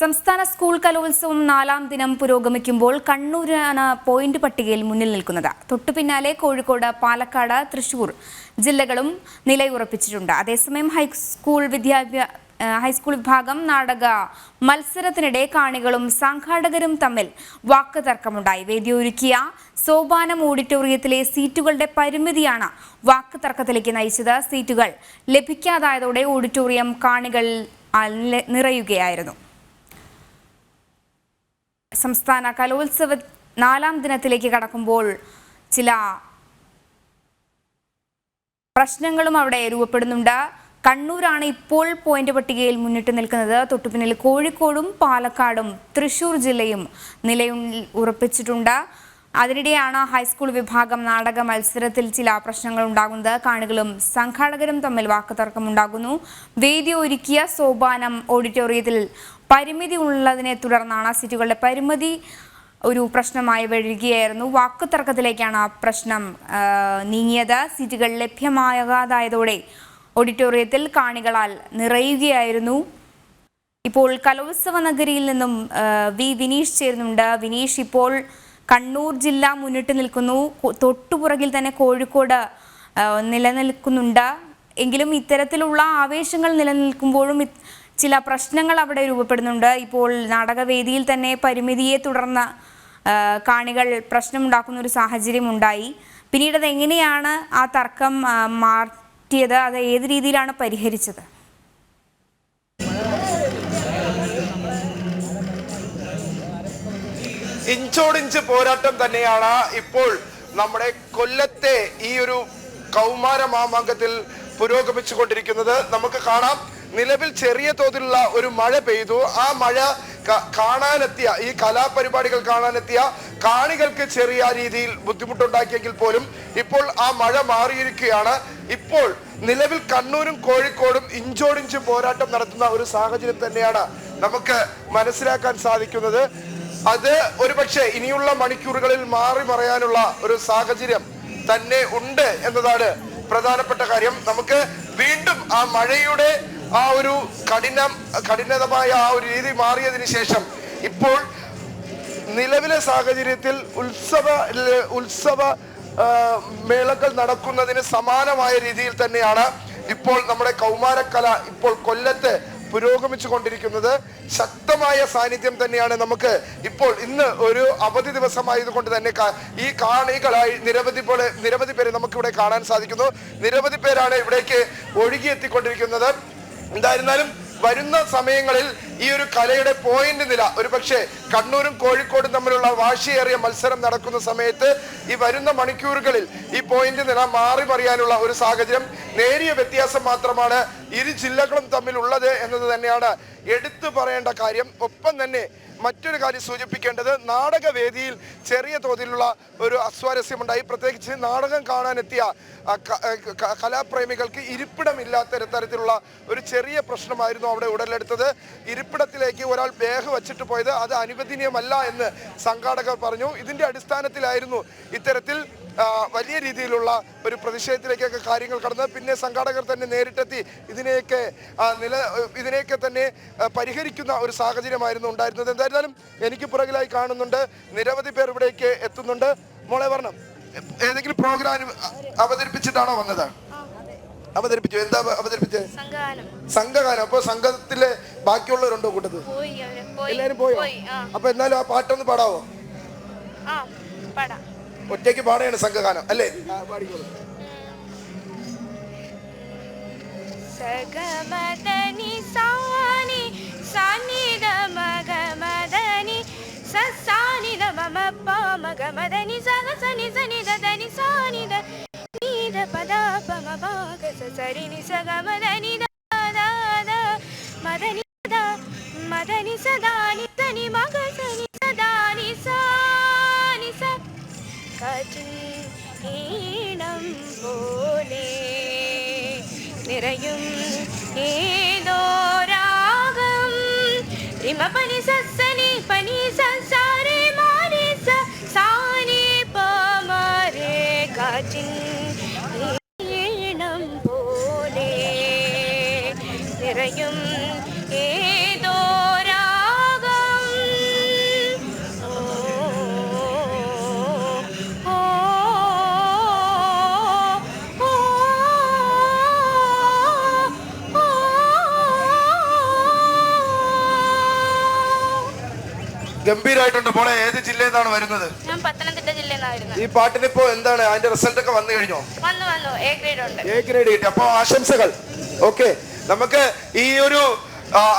സംസ്ഥാന സ്കൂൾ കലോത്സവം 4ാം ദിനം പുരോഗമിക്കുമ്പോൾ കണ്ണൂരാണ് പോയിന്റ് പട്ടികയിൽ മുന്നിൽ നിൽക്കുന്നത്. തൊട്ടുപിന്നാലെ കോഴിക്കോട്, പാലക്കാട്, തൃശൂർ ജില്ലകളും നിലയുറപ്പിച്ചിട്ടുണ്ട്. അതേസമയം ഹൈസ്കൂൾ വിഭാഗം നാടക മത്സരത്തിനിടെ കാണികളും സംഘാടകരും തമ്മിൽ വാക്കുതർക്കമുണ്ടായി. വേദിയൊരുക്കിയ സോപാനം ഓഡിറ്റോറിയത്തിലെ സീറ്റുകളുടെ പരിമിതിയാണ് വാക്കുതർക്കത്തിലേക്ക് നയിച്ചത്. സീറ്റുകൾ ലഭിക്കാതായതോടെ ഓഡിറ്റോറിയം കാണികൾ നിറയുകയായിരുന്നു. സംസ്ഥാന കലോത്സവ 4ാം ദിനത്തിലേക്ക് കടക്കുമ്പോൾ ചില പ്രശ്നങ്ങളും അവിടെ രൂപപ്പെടുന്നുണ്ട്. കണ്ണൂരാണ് ഇപ്പോൾ പോയിന്റ് പട്ടികയിൽ മുന്നിട്ട് നിൽക്കുന്നത്. തൊട്ടുപിന്നിൽ കോഴിക്കോടും പാലക്കാടും തൃശൂർ ജില്ലയും നിലയുറപ്പിച്ചിട്ടുണ്ട്. അതിനിടെയാണ് ഹൈസ്കൂൾ വിഭാഗം നാടക മത്സരത്തിൽ ചില പ്രശ്നങ്ങൾ ഉണ്ടാകുന്നത്. കാണികളും സംഘാടകരും തമ്മിൽ വാക്കുതർക്കമുണ്ടാകുന്നു. വേദി ഒരുക്കിയ സോപാനം ഓഡിറ്റോറിയത്തിൽ പരിമിതി ഉള്ളതിനെ തുടർന്നാണ് സീറ്റുകളുടെ പരിമിതി ഒരു പ്രശ്നമായി വരികയായിരുന്നു. വാക്കുതർക്കത്തിലേക്കാണ് പ്രശ്നം നീങ്ങിയത്. സീറ്റുകൾ ലഭ്യമാകാതായതോടെ ഓഡിറ്റോറിയത്തിൽ കാണികളാൽ നിറയുകയായിരുന്നു. ഇപ്പോൾ കലോത്സവ നഗരിയിൽ നിന്നും വിനീഷ് ചേരുന്നുണ്ട്. വിനീഷ്, ഇപ്പോൾ കണ്ണൂർ ജില്ല മുന്നിട്ട് നിൽക്കുന്നു, തൊട്ടുപുറകിൽ തന്നെ കോഴിക്കോട് നിലനിൽക്കുന്നുണ്ട്. എങ്കിലും ഇത്തരത്തിലുള്ള ആവേശങ്ങൾ നിലനിൽക്കുമ്പോഴും ചില പ്രശ്നങ്ങൾ അവിടെ രൂപപ്പെടുന്നുണ്ട്. ഇപ്പോൾ നാടകവേദിയിൽ തന്നെ പരിമിതിയെ തുടർന്ന് കാണികൾ പ്രശ്നമുണ്ടാക്കുന്ന ഒരു സാഹചര്യം ഉണ്ടായി. പിന്നീട് അത് എങ്ങനെയാണ് ആ തർക്കം മാറ്റിയത്? അത് ഏത് രീതിയിലാണ് പരിഹരിച്ചത്? ഇഞ്ചോടിഞ്ച് പോരാട്ടം തന്നെയാണ് ഇപ്പോൾ നമ്മുടെ കൊല്ലത്തെ ഈ ഒരു കൗമാര മാമാങ്കത്തിൽ പുരോഗമിച്ചുകൊണ്ടിരിക്കുന്നത്. നമുക്ക് കാണാം, നിലവിൽ ചെറിയ തോതിലുള്ള ഒരു മഴ പെയ്തു. ആ മഴ കാണാനെത്തിയ, ഈ കലാപരിപാടികൾ കാണാനെത്തിയ കാണികൾക്ക് ചെറിയ രീതിയിൽ ബുദ്ധിമുട്ടുണ്ടാക്കിയെങ്കിൽ പോലും ഇപ്പോൾ ആ മഴ മാറിയിരിക്കുകയാണ്. ഇപ്പോൾ നിലവിൽ കണ്ണൂരും കോഴിക്കോടും ഇഞ്ചോടിഞ്ച് പോരാട്ടം നടത്തുന്ന ഒരു സാഹചര്യം തന്നെയാണ് നമുക്ക് മനസ്സിലാക്കാൻ സാധിക്കുന്നത്. അത് ഒരുപക്ഷെ ഇനിയുള്ള മണിക്കൂറുകളിൽ മാറി മറയാനുള്ള ഒരു സാഹചര്യം തന്നെ ഉണ്ട് എന്നതാണ് പ്രധാനപ്പെട്ട കാര്യം. നമുക്ക് വീണ്ടും ആ മഴയുടെ ആ ഒരു കഠിനതമായ ആ ഒരു രീതി മാറിയതിനു ശേഷം ഇപ്പോൾ നിലവിലെ സാഹചര്യത്തിൽ ഉത്സവ മേളകൾ നടക്കുന്നതിന് സമാനമായ രീതിയിൽ തന്നെയാണ് ഇപ്പോൾ നമ്മുടെ കൗമാരക്കല ഇപ്പോൾ കൊല്ലത്ത് പുരോഗമിച്ചു കൊണ്ടിരിക്കുന്നത്. ശക്തമായ സാന്നിധ്യം തന്നെയാണ് നമുക്ക് ഇപ്പോൾ ഇന്ന് ഒരു അവധി ദിവസമായതുകൊണ്ട് തന്നെ ഈ കാണികളായി നിരവധി പേരെ നമുക്കിവിടെ കാണാൻ സാധിക്കുന്നു. നിരവധി പേരാണ് ഇവിടേക്ക് ഒഴുകിയെത്തിക്കൊണ്ടിരിക്കുന്നത്. എന്തായിരുന്നാലും വരുന്ന സമയങ്ങളിൽ ഈ ഒരു കലയുടെ പോയിന്റ് നില ഒരുപക്ഷെ കണ്ണൂരും കോഴിക്കോടും തമ്മിലുള്ള വാശിയേറിയ മത്സരം നടക്കുന്ന സമയത്ത് ഈ വരുന്ന മണിക്കൂറുകളിൽ ഈ പോയിന്റ് നില മാറി മറിയാനുള്ള ഒരു സാഹചര്യം, നേരിയ വ്യത്യാസം മാത്രമാണ് ഇരു ജില്ലകളും തമ്മിലുള്ളത് എന്നത് തന്നെയാണ് എടുത്തു പറയേണ്ട കാര്യം. ഒപ്പം തന്നെ മറ്റൊരു കാര്യം സൂചിപ്പിക്കേണ്ടത്, നാടകവേദിയിൽ ചെറിയ തോതിലുള്ള ഒരു അസ്വാരസ്യമുണ്ടായി. പ്രത്യേകിച്ച് നാടകം കാണാനെത്തിയ കലാപ്രേമികൾക്ക് ഇരിപ്പിടമില്ലാത്ത തരത്തിലുള്ള ഒരു ചെറിയ പ്രശ്നമായിരുന്നു അവിടെ ഉടലെടുത്തത്. ഇരിപ്പിടത്തിലേക്ക് ഒരാൾ ബാഗ് വച്ചിട്ട് പോയത് അത് അനുവദനീയമല്ല എന്ന് സംഘാടകർ പറഞ്ഞു. ഇതിന്റെ അടിസ്ഥാനത്തിലായിരുന്നു ഇത്തരത്തിൽ വലിയ രീതിയിലുള്ള ഒരു പ്രതിഷേധത്തിലേക്കൊക്കെ കാര്യങ്ങൾ കടന്നത്. പിന്നെ സംഘാടകർ തന്നെ നേരിട്ടെത്തി ഇതിനെയൊക്കെ തന്നെ പരിഹരിക്കുന്ന ഒരു സാഹചര്യമായിരുന്നു ഉണ്ടായിരുന്നത്. എന്തായിരുന്നാലും എനിക്ക് പുറകിലായി കാണുന്നുണ്ട് നിരവധി പേർ ഇവിടേക്ക് എത്തുന്നുണ്ട്. മോളെ വരണം, ഏതെങ്കിലും പ്രോഗ്രാം അവതരിപ്പിച്ചിട്ടാണോ വന്നത്? അവതരിപ്പിച്ചു. എന്താ അവതരിപ്പിച്ചത്? സംഘഗാനം. അപ്പൊ സംഘത്തിലെ ബാക്കിയുള്ളവരുണ്ടോ കൂട്ടത്തിൽ? എല്ലാരും പോയോ? അപ്പൊ എന്നാലും ആ പാട്ടൊന്ന് പാടാവോ? ഒറ്റയ്ക്ക് പാടുകയാണ് സംഘഗാനം അല്ലേ? പാടിക്കോളൂ. സഗമദനി സാനി സാനിദ മഗമദനി സസാനിദ മമ പമഗമദനി സഗസനി സനിദ ദനി സാനിദ നീദ പദ പമ ഭാഗ സസരിനി സഗമദനി ദദ മദനി ദ മദനി സദാനി സനി മഗസനി സദാനി സാനി സ കാറ്റിൻ ഈണം പോലെ നിറയും ഏതോ രാഗം റിമ പനി സസനി പനി സസാരെ മാരി സാനി പമരെ കാറ്റിൻ ഈണം പോലെ നിറയും ഏതോ രാഗം ഗംഭീരമായിട്ടുണ്ട്. മോളെ ഏത് ജില്ലയിൽ നിന്നാണ് വരുന്നത്? ഞാൻ പത്തനംതിട്ട ജില്ലയിൽ നിന്നാണ് വരുന്നത്. ഈ പാട്ടിനിപ്പോ എന്താണ് അതിന്റെ റിസൾട്ട് ഒക്കെ വന്നു കഴിഞ്ഞോ? വന്നു എ ഗ്രേഡ് ഉണ്ട്. എ ഗ്രേഡ് കിട്ടി. അപ്പൊ ആശംസകൾ. ഓക്കെ, നമുക്ക് ഈ ഒരു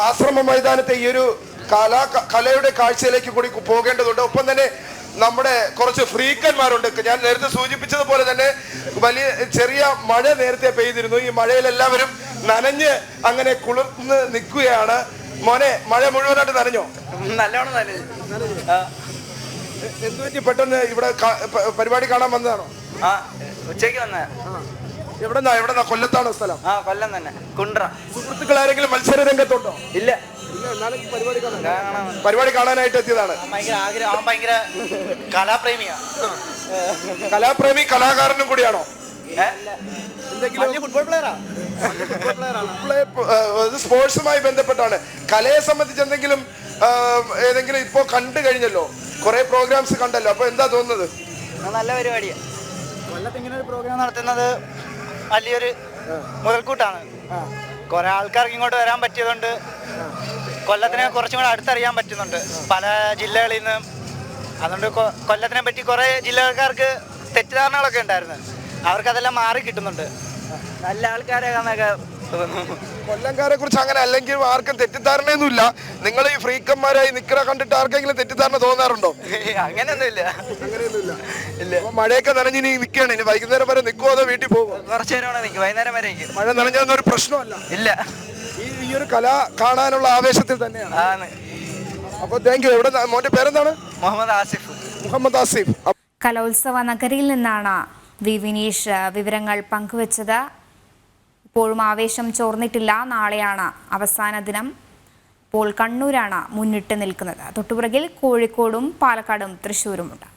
ആശ്രമ മൈതാനത്തെ ഈ ഒരു കലയുടെ കാഴ്ചയിലേക്ക് കൂടി പോകേണ്ടതുണ്ട്. ഒപ്പം തന്നെ നമ്മുടെ കുറച്ച് ഫ്രീക്കന്മാരുണ്ട്. ഞാൻ നേരത്തെ സൂചിപ്പിച്ചതുപോലെ തന്നെ വലിയ ചെറിയ മഴ നേരത്തെ പെയ്തിരുന്നു. ഈ മഴയിൽ എല്ലാവരും നനഞ്ഞ് അങ്ങനെ കുളിർന്ന് നിൽക്കുകയാണ്. മോനെ, മഴ മുഴുവനായിട്ട് നനഞ്ഞോ? നല്ലോണം നനഞ്ഞു. എന്തുപറ്റി പെട്ടെന്ന് ഇവിടെ പരിപാടി കാണാൻ വന്നതാണോ? ആ, ഉച്ചയ്ക്ക് വന്ന. എവിടെന്നാ? കൊല്ലത്താണോ സ്ഥലം? ആ, കൊല്ലം തന്നെ, കുണ്ട്ര. സുഹൃത്തുക്കൾ ആരെങ്കിലും മത്സര രംഗത്തുണ്ടോ? ഇല്ല. പരിപാടി കാണാനായിട്ട് എത്തിയതാണ്. ഭയങ്കര ആഗ്രഹം. അവൻ ഭയങ്കര കലാപ്രേമിയാ. കലാപ്രേമി കലാകാരനും കൂടിയാണോ? ഫുട്ബോൾ പ്ലെയറാ. സ്പോർട്സുമായി ബന്ധപ്പെട്ടാണ്. കലയെ സംബന്ധിച്ച് ഏതെങ്കിലും ഇപ്പോ കണ്ടു കഴിഞ്ഞല്ലോ, കുറെ പ്രോഗ്രാംസ് കണ്ടല്ലോ. അപ്പൊ എന്താ തോന്നുന്നത്? നല്ല പരിപാടിയാ. കൊല്ലത്ത് ഇങ്ങനെ ഒരു പ്രോഗ്രാം നടത്തുന്നത് വലിയൊരു മുതൽക്കൂട്ടാണ്. കുറെ ആൾക്കാർക്ക് ഇങ്ങോട്ട് വരാൻ പറ്റിയതുകൊണ്ട് കൊല്ലത്തിനെ കുറച്ചും കൂടെ അടുത്തറിയാൻ പറ്റുന്നുണ്ട് പല ജില്ലകളിൽ നിന്ന്. അതുകൊണ്ട് കൊല്ലത്തിനെ പറ്റി കുറെ ജില്ലക്കാർക്ക് തെറ്റിദ്ധാരണകളൊക്കെ ഉണ്ടായിരുന്നു. അവർക്കതെല്ലാം മാറി കിട്ടുന്നുണ്ട്. നല്ല ആൾക്കാരെന്നൊക്കെ തോന്നുന്നു. കൊല്ലംകാരെ കുറിച്ച് അങ്ങനെ അല്ലെങ്കിൽ ആർക്കും തെറ്റിദ്ധാരണയൊന്നുമില്ല. നിങ്ങൾ ഈ ഫ്രീക്കന്മാരായി നിക്കറ കണ്ടിട്ട് ആർക്കെങ്കിലും തെറ്റിദ്ധാരണ തോന്നാറുണ്ടോ? അങ്ങനെയൊന്നുമില്ല. ഇല്ല. മഴയൊക്കെ നനഞ്ഞ് നീ നിൽക്കുകയാണ്. ഇനി വൈകുന്നേരം വരെ നിൽക്കുമോ അതോ വീട്ടിൽ പോകുമോ? കുറച്ചു നേരം നിൽക്കും, വൈകുന്നേരം വരെ നിൽക്കും. മഴ നനഞ്ഞൊന്നും ഒരു പ്രശ്നമല്ല. ഇല്ല. ഈ ഒരു കല കാണാനുള്ള ആവേശത്തിൽ തന്നെയാണ്. അപ്പൊ താങ്ക് യു. എവിടെ മോന്റെ പേരെന്താണ്? മുഹമ്മദ് ആസിഫ്. മുഹമ്മദ് ആസിഫ്. കലോത്സവ നഗരിയിൽ നിന്നാണ് വി വിനീഷ് വിവരങ്ങൾ പങ്കുവച്ചത്. ഇപ്പോഴും ആവേശം ചോർന്നിട്ടില്ല. നാളെയാണ് അവസാന ദിനം. ഇപ്പോൾ കണ്ണൂരാണ് മുന്നിട്ട് നിൽക്കുന്നത്. തൊട്ടുപുറകിൽ കോഴിക്കോടും പാലക്കാടും തൃശ്ശൂരുമുണ്ട്.